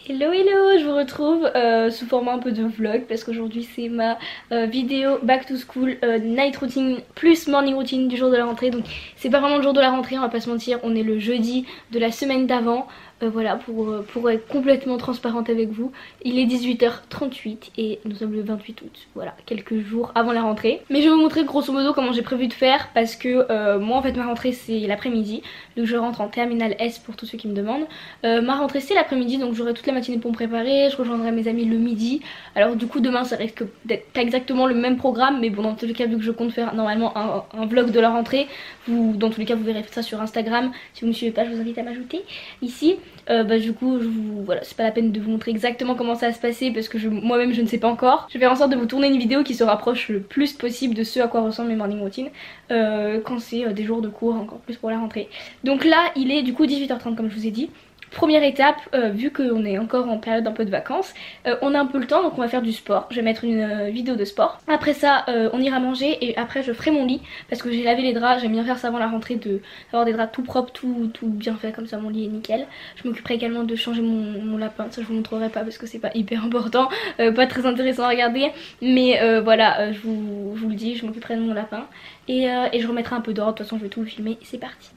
Hello hello, je vous retrouve sous format un peu de vlog parce qu'aujourd'hui c'est ma vidéo back to school night routine plus morning routine du jour de la rentrée. Donc c'est pas vraiment le jour de la rentrée, on va pas se mentir, on est le jeudi de la semaine d'avant. Voilà, pour être complètement transparente avec vous, il est 18h38 et nous sommes le 28 août, voilà, quelques jours avant la rentrée. Mais je vais vous montrer grosso modo comment j'ai prévu de faire parce que moi en fait ma rentrée c'est l'après-midi, donc je rentre en terminale S pour tous ceux qui me demandent. Ma rentrée c'est l'après-midi, donc j'aurai toute la matinée pour me préparer, je rejoindrai mes amis le midi. Alors du coup demain ça risque d'être pas exactement le même programme, mais bon dans tous les cas vu que je compte faire normalement un vlog de la rentrée, dans tous les cas vous verrez ça sur Instagram. Si vous ne me suivez pas je vous invite à m'ajouter ici. Du coup voilà, c'est pas la peine de vous montrer exactement comment ça va se passer parce que moi-même je ne sais pas encore. Je vais faire en sorte de vous tourner une vidéo qui se rapproche le plus possible de ce à quoi ressemblent mes morning routines quand c'est des jours de cours, encore plus pour la rentrée. Donc là il est du coup 18h30 comme je vous ai dit. Première étape, vu qu'on est encore en période un peu de vacances, on a un peu le temps donc on va faire du sport. Je vais mettre une vidéo de sport. Après ça on ira manger et après je ferai mon lit parce que j'ai lavé les draps. J'aime bien faire ça avant la rentrée, d'avoir des draps tout propres, tout bien fait, comme ça mon lit est nickel. Je m'occuperai également de changer mon lapin, ça je vous montrerai pas parce que c'est pas hyper important, pas très intéressant à regarder. Mais voilà, je vous le dis, je m'occuperai de mon lapin et je remettrai un peu d'ordre. De toute façon je vais tout vous filmer, c'est parti.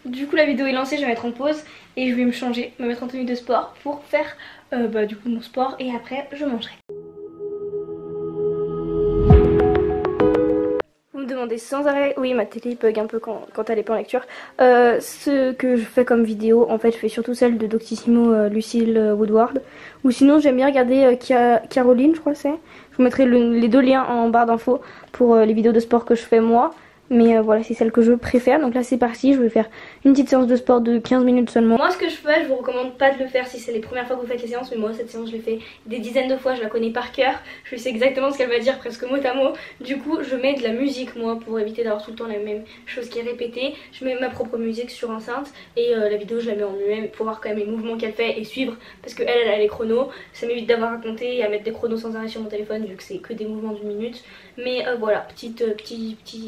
Du coup la vidéo est lancée, je vais mettre en pause et je vais me changer, me mettre en tenue de sport pour faire du coup mon sport et après je mangerai. Vous me demandez sans arrêt, oui ma télé bug un peu quand elle est pas en lecture, ce que je fais comme vidéo, en fait je fais surtout celle de Doctissimo Lucille Woodward, ou sinon j'aime bien regarder Caroline je crois c'est, je vous mettrai les deux liens en barre d'infos pour les vidéos de sport que je fais moi. Mais voilà, c'est celle que je préfère. Donc là c'est parti, je vais faire une petite séance de sport de 15 minutes seulement. Moi ce que je fais, je vous recommande pas de le faire si c'est les premières fois que vous faites les séances. Mais moi cette séance je l'ai fait des dizaines de fois, je la connais par cœur. Je sais exactement ce qu'elle va dire presque mot à mot. Du coup je mets de la musique moi pour éviter d'avoir tout le temps la même chose qui est répétée. Je mets ma propre musique sur enceinte et la vidéo je la mets en muet pour voir quand même les mouvements qu'elle fait et suivre. Parce qu'elle a les chronos, ça m'évite d'avoir à compter et à mettre des chronos sans arrêt sur mon téléphone vu que c'est que des mouvements d'une minute. Mais voilà, petit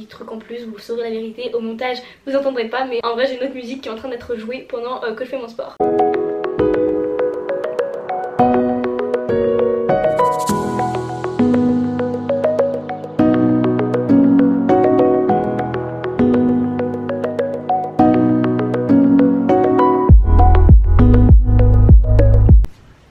truc en plus, vous saurez la vérité au montage, vous entendrez pas, mais en vrai j'ai une autre musique qui est en train d'être jouée pendant que je fais mon sport.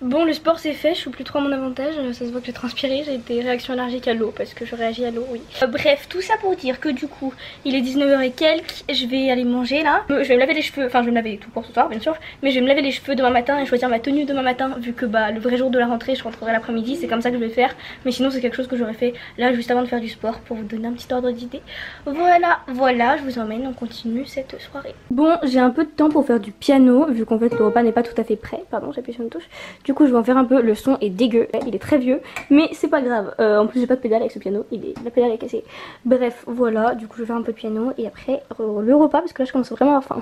Bon le sport c'est fait, je suis plus trop à mon avantage, ça se voit que j'ai transpiré, j'ai des réactions allergiques à l'eau parce que je réagis à l'eau, oui. Bref, tout ça pour dire que du coup il est 19h et quelques, je vais aller manger là. Je vais me laver les cheveux, enfin je vais me laver tout pour ce soir bien sûr, mais je vais me laver les cheveux demain matin et choisir ma tenue demain matin vu que le vrai jour de la rentrée je rentrerai l'après-midi, c'est comme ça que je vais faire. Mais sinon c'est quelque chose que j'aurais fait là juste avant de faire du sport pour vous donner un petit ordre d'idée. Voilà, je vous emmène, on continue cette soirée. Bon j'ai un peu de temps pour faire du piano vu qu'en fait le repas n'est pas tout à fait prêt, pardon j'appuie sur une touche. Du coup je vais en faire un peu, le son est dégueu, il est très vieux mais c'est pas grave, en plus j'ai pas de pédale avec ce piano, la pédale est cassée. Bref voilà, du coup je vais faire un peu de piano et après le repas parce que là je commence vraiment à avoir faim.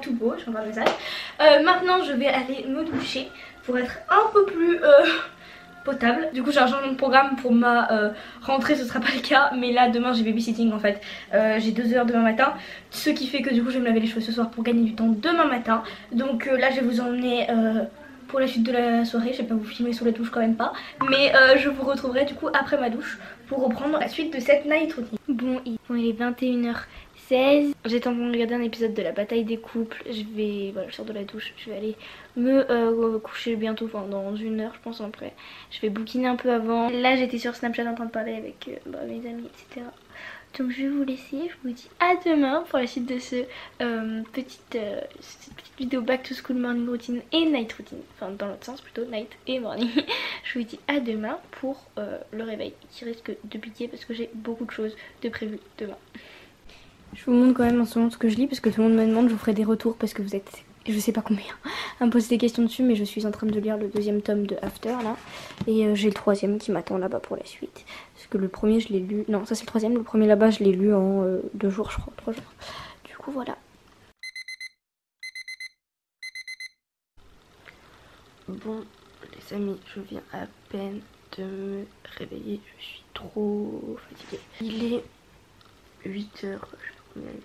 Tout beau, je regarde le message. Maintenant je vais aller me doucher pour être un peu plus potable. Du coup j'ai un changement de programme pour ma rentrée, ce sera pas le cas, mais là demain j'ai babysitting en fait. J'ai 2 heures demain matin, ce qui fait que du coup je vais me laver les cheveux ce soir pour gagner du temps demain matin. Donc là je vais vous emmener pour la suite de la soirée. Je vais pas vous filmer sous la douche quand même pas, mais je vous retrouverai du coup après ma douche pour reprendre la suite de cette night routine. Bon, il est 21h16. J'étais en train de regarder un épisode de la bataille des couples. Voilà, je sors de la douche, je vais aller me coucher bientôt, enfin dans 1 heure je pense après. Je vais bouquiner un peu avant. Là j'étais sur Snapchat en train de parler avec mes amis, etc. Donc je vais vous laisser, je vous dis à demain pour la suite de cette petite vidéo back to school morning routine et night routine. Enfin dans l'autre sens plutôt, night et morning. Je vous dis à demain pour le réveil qui risque de piquer parce que j'ai beaucoup de choses de prévues demain. Je vous montre quand même en ce moment ce que je lis parce que tout le monde me demande, je vous ferai des retours parce que vous êtes, je sais pas combien, à me poser des questions dessus, mais je suis en train de lire le 2e tome de After là. Et j'ai le 3e qui m'attend là-bas pour la suite. Parce que le premier je l'ai lu, non ça c'est le 3e, le premier là-bas je l'ai lu en 2 jours je crois, 3 jours. Du coup voilà. Bon les amis, je viens à peine de me réveiller, je suis trop fatiguée. Il est 8h,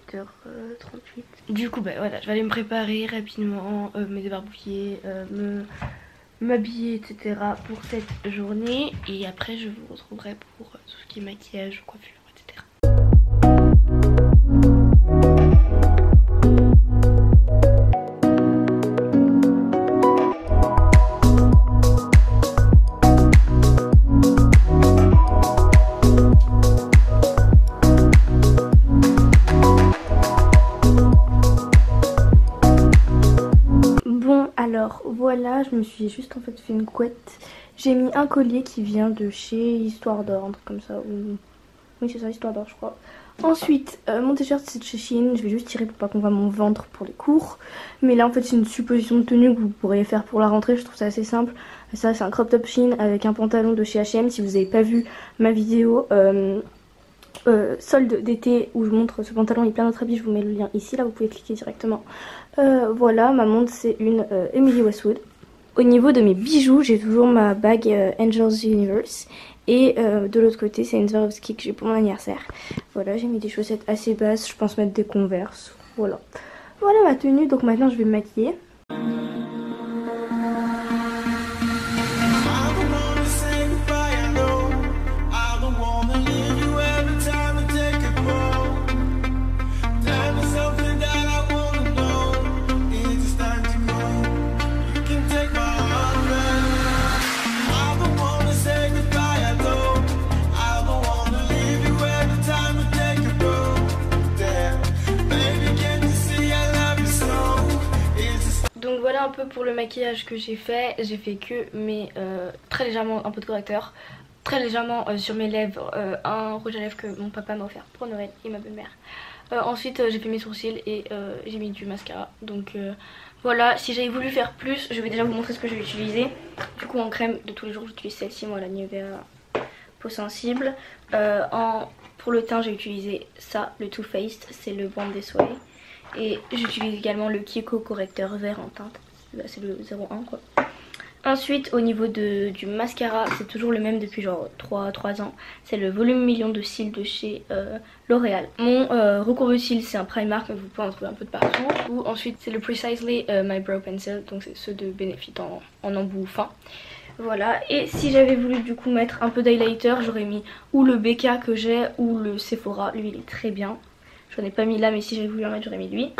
8h38. Du coup bah voilà, je vais aller me préparer rapidement, me débarbouiller, m'habiller etc. pour cette journée. Et après je vous retrouverai pour tout ce qui est maquillage, coiffure etc. Alors voilà, je me suis juste en fait fait une couette. J'ai mis un collier qui vient de chez Histoire d'Or, un truc comme ça. Oui c'est ça, Histoire d'Or je crois. Ensuite, mon t-shirt c'est de chez Shein. Je vais juste tirer pour pas qu'on voit mon ventre pour les cours. Mais là en fait c'est une supposition de tenue que vous pourriez faire pour la rentrée, je trouve ça assez simple. Ça c'est un crop top Shein avec un pantalon de chez H&M. Si vous n'avez pas vu ma vidéo solde d'été où je montre ce pantalon et plein d'autres habits, je vous mets le lien ici, là vous pouvez cliquer directement. Voilà, ma montre c'est une Emily Westwood. Au niveau de mes bijoux, j'ai toujours ma bague Angels Universe et de l'autre côté c'est une Swarovski que j'ai pour mon anniversaire. Voilà, j'ai mis des chaussettes assez basses, je pense mettre des Converse. Voilà ma tenue, donc maintenant je vais me maquiller. Donc voilà un peu pour le maquillage que j'ai fait que mes très légèrement un peu de correcteur, très légèrement sur mes lèvres, un rouge à lèvres que mon papa m'a offert pour Noël et ma belle-mère. Ensuite j'ai fait mes sourcils et j'ai mis du mascara. Donc voilà, si j'avais voulu faire plus, je vais déjà vous montrer ce que je vais utiliser. Du coup en crème de tous les jours j'utilise celle-ci, moi la Nivea peau sensible. Pour le teint j'ai utilisé ça, le Too Faced, c'est le Bond des Soleils. Et j'utilise également le Kiko correcteur vert en teinte, c'est le 01 quoi. Ensuite au niveau du mascara, c'est toujours le même depuis genre 3 ans. C'est le volume million de cils de chez L'Oréal. Mon recourbe cils c'est un Primark, mais vous pouvez en trouver un peu de partout. Ensuite c'est le Precisely My Brow Pencil, donc c'est ceux de Benefit en embout fin. Voilà, et si j'avais voulu du coup mettre un peu d'highlighter, j'aurais mis ou le BK que j'ai ou le Sephora, lui il est très bien. J'en ai pas mis là, mais si j'avais voulu en mettre j'aurais mis lui.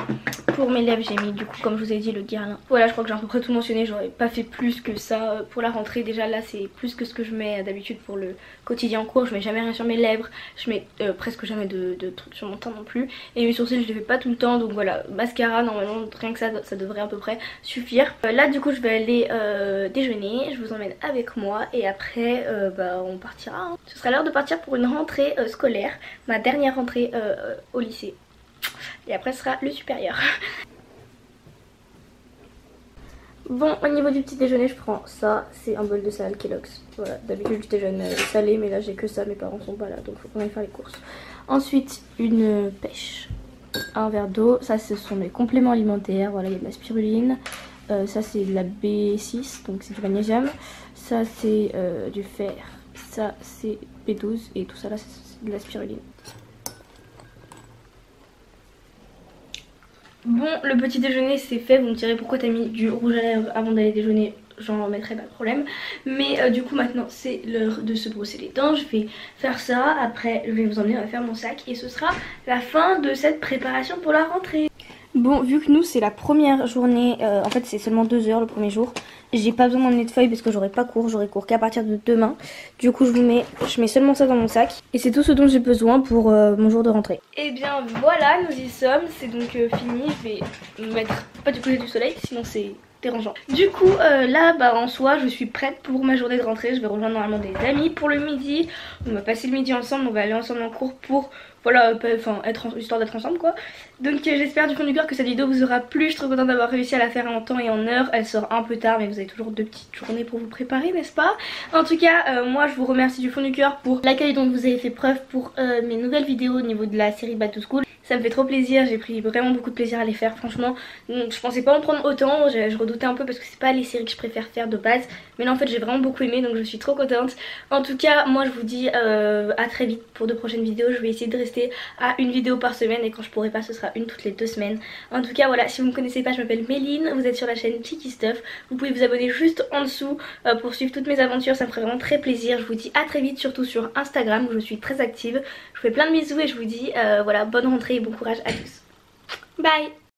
Pour mes lèvres j'ai mis du coup comme je vous ai dit le Guerlain. Voilà, je crois que j'ai à peu près tout mentionné, j'aurais pas fait plus que ça pour la rentrée. Déjà là c'est plus que ce que je mets d'habitude pour le quotidien en cours. Je mets jamais rien sur mes lèvres, je mets presque jamais de trucs sur mon teint non plus. Et mes sourcils je les fais pas tout le temps, donc voilà, mascara normalement rien que ça devrait à peu près suffire. Là du coup je vais aller déjeuner, je vous emmène avec moi et après on partira. Hein. Ce sera l'heure de partir pour une rentrée scolaire, ma dernière rentrée au lycée. Et après ce sera le supérieur. Bon, au niveau du petit déjeuner je prends ça, c'est un bol de céréales Kellogg's. Voilà, d'habitude je déjeune salé mais là j'ai que ça, mes parents sont pas là donc faut qu'on aille faire les courses. Ensuite une pêche, un verre d'eau, ça ce sont mes compléments alimentaires, voilà il y a de la spiruline, ça c'est de la B6 donc c'est du magnésium, ça c'est du fer, ça c'est B12 et tout ça là c'est de la spiruline. Bon, le petit déjeuner c'est fait, vous me direz pourquoi t'as mis du rouge à lèvres avant d'aller déjeuner. j'en remettrai pas de problème. Mais du coup maintenant c'est l'heure de se brosser les dents. Je vais faire ça, après je vais vous emmener, on va faire mon sac et ce sera la fin de cette préparation pour la rentrée. Bon, vu que nous c'est la première journée, en fait c'est seulement 2 heures le premier jour, j'ai pas besoin d'emmener de feuilles parce que j'aurai cours qu'à partir de demain. Du coup je mets seulement ça dans mon sac et c'est tout ce dont j'ai besoin pour mon jour de rentrée. Et bien voilà, nous y sommes, c'est donc fini. Je vais me mettre pas du côté du soleil sinon c'est dérangeant. Du coup là en soi je suis prête pour ma journée de rentrée. Je vais rejoindre normalement des amis pour le midi. On va passer le midi ensemble, on va aller ensemble en cours pour voilà, histoire d'être ensemble quoi. Donc j'espère du fond du cœur que cette vidéo vous aura plu. Je suis trop contente d'avoir réussi à la faire en temps et en heure. Elle sort un peu tard mais vous avez toujours 2 petites journées pour vous préparer, n'est-ce pas? En tout cas moi je vous remercie du fond du cœur pour l'accueil dont vous avez fait preuve pour mes nouvelles vidéos au niveau de la série Back to School. Ça me fait trop plaisir, j'ai pris vraiment beaucoup de plaisir à les faire franchement. Je pensais pas en prendre autant, je redoutais un peu parce que c'est pas les séries que je préfère faire de base. Mais là en fait j'ai vraiment beaucoup aimé donc je suis trop contente. En tout cas moi je vous dis à très vite pour de prochaines vidéos. Je vais essayer de rester à une vidéo par semaine et quand je pourrai pas ce sera une toutes les 2 semaines. En tout cas voilà, si vous me connaissez pas je m'appelle Méline, vous êtes sur la chaîne Cheeky Stuff. Vous pouvez vous abonner juste en dessous pour suivre toutes mes aventures, ça me ferait vraiment très plaisir. Je vous dis à très vite, surtout sur Instagram où je suis très active. Je vous fais plein de bisous et je vous dis voilà, bonne rentrée et bon courage à tous. Bye.